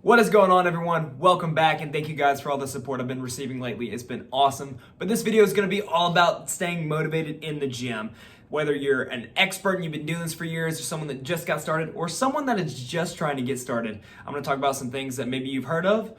What is going on, everyone? Welcome back, and thank you guys for all the support I've been receiving lately. It's been awesome. But this video is going to be all about staying motivated in the gym. Whether you're an expert and you've been doing this for years, or someone that just got started, or someone that is just trying to get started, I'm going to talk about some things that maybe you've heard of,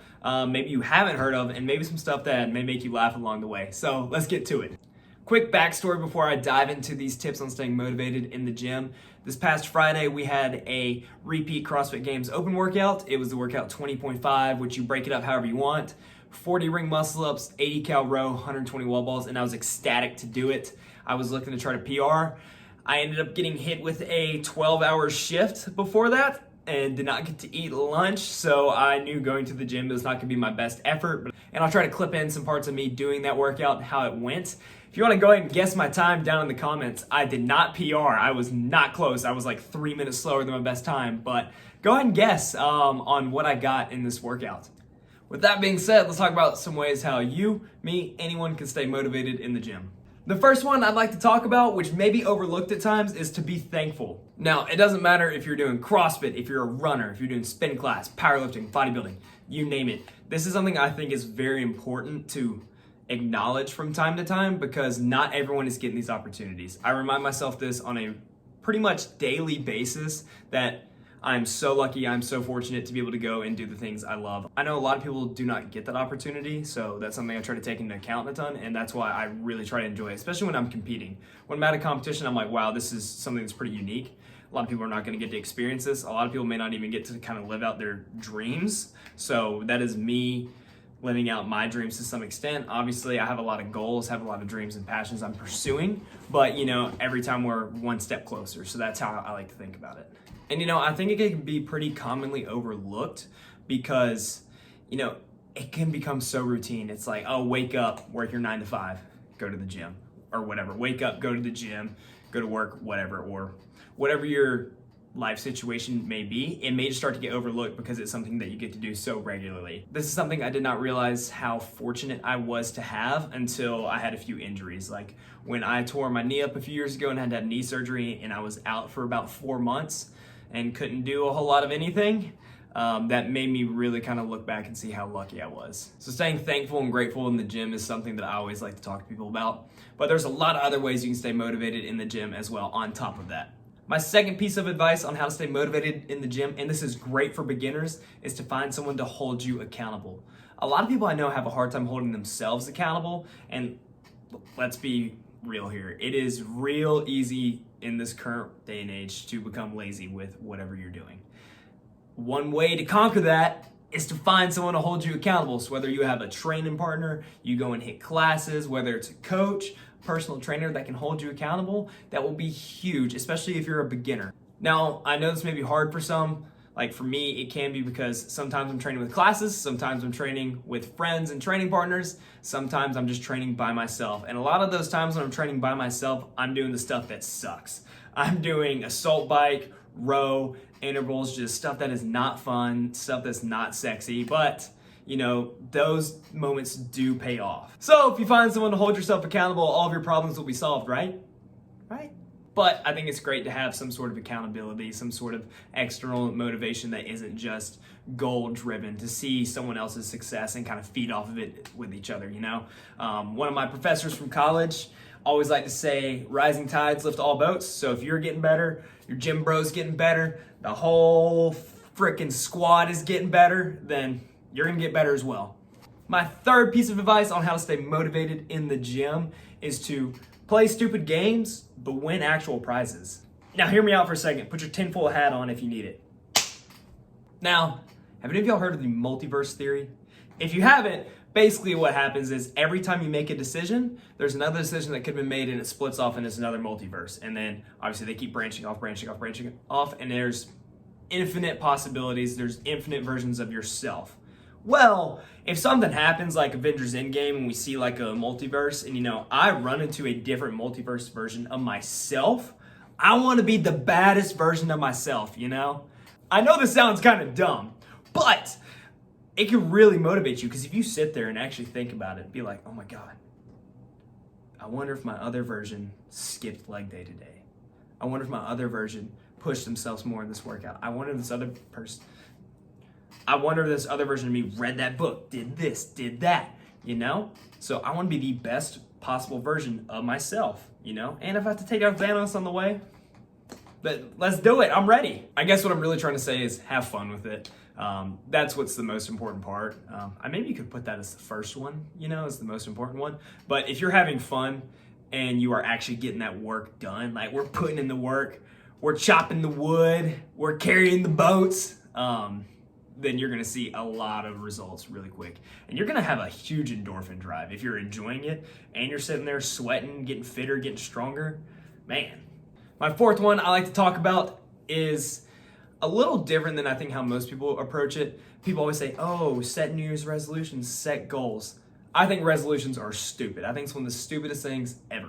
maybe you haven't heard of, and maybe some stuff that may make you laugh along the way. So let's get to it. Quick backstory before I dive into these tips on staying motivated in the gym. This past Friday, we had a repeat CrossFit Games open workout. It was the workout 20.5, which you break it up however you want. 40 ring muscle ups, 80 cal row, 120 wall balls, and I was ecstatic to do it. I was looking to try to PR. I ended up getting hit with a 12-hour shift before that and did not get to eat lunch, so I knew going to the gym was not going to be my best effort. And I'll try to clip in some parts of me doing that workout and how it went. If you want to go ahead and guess my time down in the comments, I did not PR. I was not close. I was like 3 minutes slower than my best time, but go ahead and guess on what I got in this workout. With that being said, let's talk about some ways how you, me, anyone can stay motivated in the gym. The first one I'd like to talk about, which may be overlooked at times, is to be thankful. Now, it doesn't matter if you're doing CrossFit, if you're a runner, if you're doing spin class, powerlifting, bodybuilding, you name it. This is something I think is very important to acknowledge from time to time because not everyone is getting these opportunities. I remind myself this on a pretty much daily basis that I'm so lucky, I'm so fortunate to be able to go and do the things I love. I know a lot of people do not get that opportunity, so that's something I try to take into account a ton, and that's why I really try to enjoy it, especially when I'm competing. When I'm at a competition, I'm like, wow, this is something that's pretty unique. A lot of people are not going to get to experience this. A lot of people may not even get to kind of live out their dreams, so that is me living out my dreams to some extent. Obviously, I have a lot of goals, have a lot of dreams and passions I'm pursuing, but every time we're one step closer, so that's how I like to think about it. And I think it can be pretty commonly overlooked because, it can become so routine. It's like, oh, wake up, work your 9 to 5, go to the gym, or whatever. Wake up, go to the gym, go to work, whatever, or whatever your life situation may be. It may just start to get overlooked because it's something that you get to do so regularly. This is something I did not realize how fortunate I was to have until I had a few injuries. Like when I tore my knee up a few years ago and had to have knee surgery and I was out for about 4 months and couldn't do a whole lot of anything, that made me really kind of look back and see how lucky I was. So staying thankful and grateful in the gym is something that I always like to talk to people about. But there's a lot of other ways you can stay motivated in the gym as well on top of that. My second piece of advice on how to stay motivated in the gym, and this is great for beginners, is to find someone to hold you accountable. A lot of people I know have a hard time holding themselves accountable, and let's be real here. It is real easy in this current day and age to become lazy with whatever you're doing. One way to conquer that is to find someone to hold you accountable. So whether you have a training partner, you go and hit classes, whether it's a coach, personal trainer that can hold you accountable, that will be huge, especially if you're a beginner. Now, I know this may be hard for some. Like for me, it can be because sometimes I'm training with classes, sometimes I'm training with friends and training partners, sometimes I'm just training by myself. And a lot of those times when I'm training by myself, I'm doing the stuff that sucks. I'm doing assault bike, row, intervals, just stuff that is not fun, stuff that's not sexy, but those moments do pay off. So if you find someone to hold yourself accountable, all of your problems will be solved, right? Right? But I think it's great to have some sort of accountability, some sort of external motivation that isn't just goal-driven, to see someone else's success and kind of feed off of it with each other, One of my professors from college always like to say, rising tides lift all boats. So if you're getting better, your gym bro's getting better, the whole freaking squad is getting better, then you're gonna get better as well. My third piece of advice on how to stay motivated in the gym is to play stupid games, but win actual prizes. Now hear me out for a second. Put your tinfoil hat on if you need it. Now, have any of y'all heard of the Multiverse Theory? If you haven't, basically what happens is every time you make a decision, there's another decision that could have been made and it splits off and it's another multiverse. And then obviously they keep branching off, and there's infinite possibilities, there's infinite versions of yourself. Well, if something happens like Avengers Endgame and we see like a multiverse and I run into a different multiverse version of myself, I want to be the baddest version of myself, I know this sounds kind of dumb, but it can really motivate you because if you sit there and actually think about it, be like, oh my God, I wonder if my other version skipped leg day today. I wonder if my other version pushed themselves more in this workout. I wonder if this other person, I wonder if this other version of me read that book, did this, did that, you know? So I want to be the best possible version of myself, you know? And if I have to take out Thanos on the way, but let's do it. I'm ready. I guess what I'm really trying to say is have fun with it. That's what's the most important part. I maybe you could put that as the first one, you know, as the most important one. But if you're having fun and you are actually getting that work done, like we're putting in the work, we're chopping the wood, we're carrying the boats, then you're gonna see a lot of results really quick. And you're gonna have a huge endorphin drive. If you're enjoying it and you're sitting there sweating, getting fitter, getting stronger, man. My fourth one I like to talk about is a little different than I think how most people approach it. People always say, oh, set New Year's resolutions, set goals. I think resolutions are stupid. I think it's one of the stupidest things ever.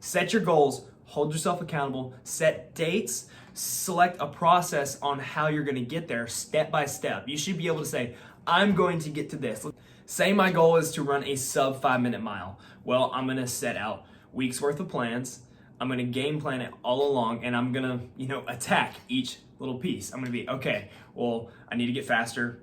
Set your goals, hold yourself accountable, set dates, select a process on how you're gonna get there step by step. You should be able to say, I'm going to get to this. Say my goal is to run a sub 5-minute mile. Well, I'm gonna set out weeks worth of plans. I'm gonna game plan it all along, and I'm gonna, attack each little piece. I'm gonna be, okay, well, I need to get faster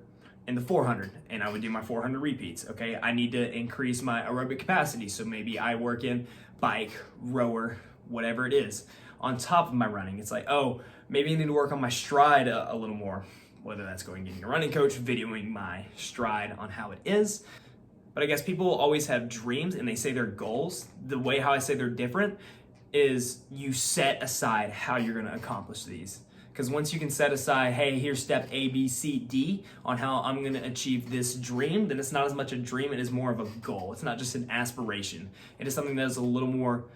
in the 400, and I would do my 400 repeats, okay? I need to increase my aerobic capacity, so maybe I work in bike, rower, whatever it is. On top of my running, it's like, oh, maybe I need to work on my stride a little more, whether that's going getting a running coach, videoing my stride on how it is. But I guess people always have dreams and they say their goals. The way how I say they're different is you set aside how you're gonna accomplish these. Because once you can set aside, hey, here's step A, B, C, D on how I'm gonna achieve this dream, then it's not as much a dream, it is more of a goal. It's not just an aspiration. It is something that is a little more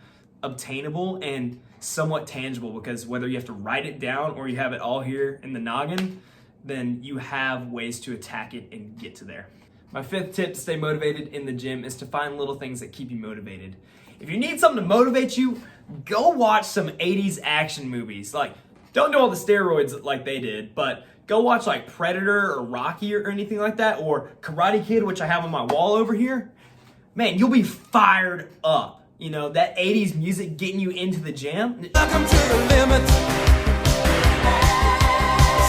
obtainable and somewhat tangible, because whether you have to write it down or you have it all here in the noggin, then you have ways to attack it and get to there. My fifth tip to stay motivated in the gym is to find little things that keep you motivated. If you need something to motivate you, go watch some 80s action movies. Like, don't do all the steroids like they did, but go watch like Predator or Rocky or anything like that, or Karate Kid, which I have on my wall over here. Man, you'll be fired up. You know, that 80s music getting you into the gym. Welcome to the limit.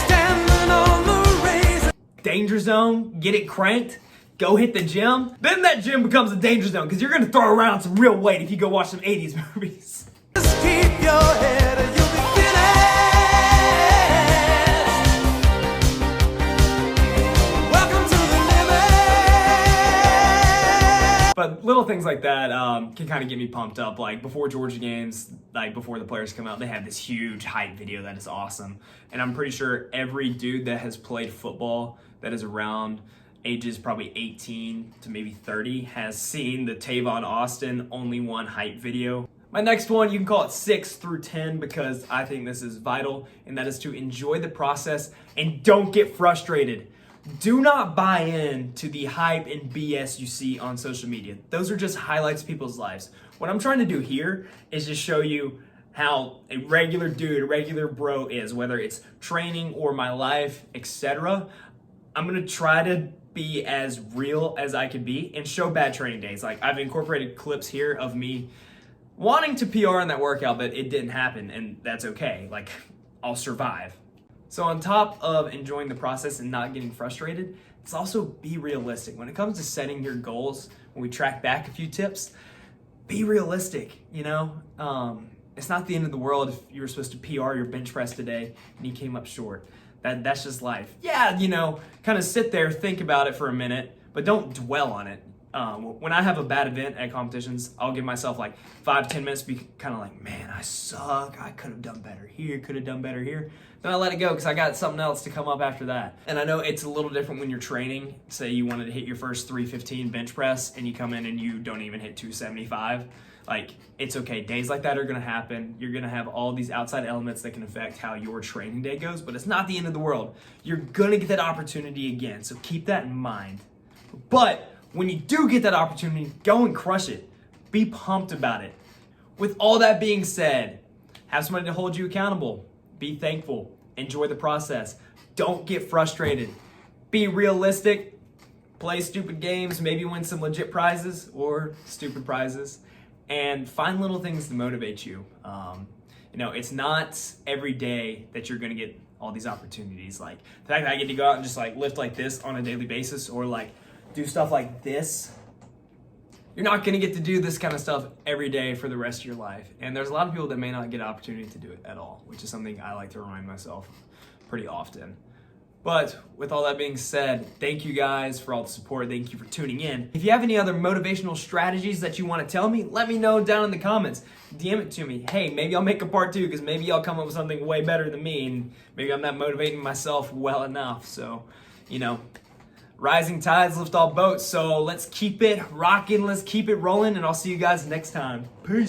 Standing on the razor. Danger zone, get it cranked, go hit the gym. Then that gym becomes a danger zone because you're gonna throw around some real weight if you go watch some 80s movies. Just keep your head or you'll be finished. Welcome to the limit. But little things like that can kind of get me pumped up. Like before Georgia games, like before the players come out, they have this huge hype video that is awesome. And I'm pretty sure every dude that has played football that is around ages probably 18 to maybe 30 has seen the Tavon Austin only one hype video. My next one, you can call it 6 through 10 because I think this is vital, and that is to enjoy the process and don't get frustrated. Do not buy in to the hype and BS you see on social media. Those are just highlights of people's lives. What I'm trying to do here is just show you how a regular dude, a regular bro is, whether it's training or my life, etc. I'm gonna try to be as real as I can be and show bad training days. Like I've incorporated clips here of me wanting to PR in that workout, but it didn't happen, and that's okay. Like I'll survive. So on top of enjoying the process and not getting frustrated, it's also be realistic. When it comes to setting your goals, when we track back a few tips, be realistic, It's not the end of the world if you were supposed to PR your bench press today and you came up short. That's just life. Yeah, kind of sit there, think about it for a minute, but don't dwell on it. When I have a bad event at competitions, I'll give myself like 5-10 minutes to be kind of like, man, I suck. I could have done better here, could have done better here. Then I let it go because I got something else to come up after that. And I know it's a little different when you're training. Say you wanted to hit your first 315 bench press and you come in and you don't even hit 275. Like, it's okay. Days like that are going to happen. You're going to have all these outside elements that can affect how your training day goes, but it's not the end of the world. You're going to get that opportunity again, so keep that in mind. But when you do get that opportunity, go and crush it. Be pumped about it. With all that being said, have somebody to hold you accountable. Be thankful. Enjoy the process. Don't get frustrated. Be realistic. Play stupid games. Maybe win some legit prizes or stupid prizes. And find little things to motivate you. It's not every day that you're going to get all these opportunities. Like the fact that I get to go out and just like lift like this on a daily basis, or like do stuff like this. You're not gonna get to do this kind of stuff every day for the rest of your life. And there's a lot of people that may not get an opportunity to do it at all, which is something I like to remind myself pretty often. But with all that being said, thank you guys for all the support. Thank you for tuning in. If you have any other motivational strategies that you want to tell me, let me know down in the comments. DM it to me. Hey, maybe I'll make a part 2 because maybe I'll come up with something way better than me, and maybe I'm not motivating myself well enough. So, you know, rising tides lift all boats. So let's keep it rocking. Let's keep it rolling, and I'll see you guys next time. Peace.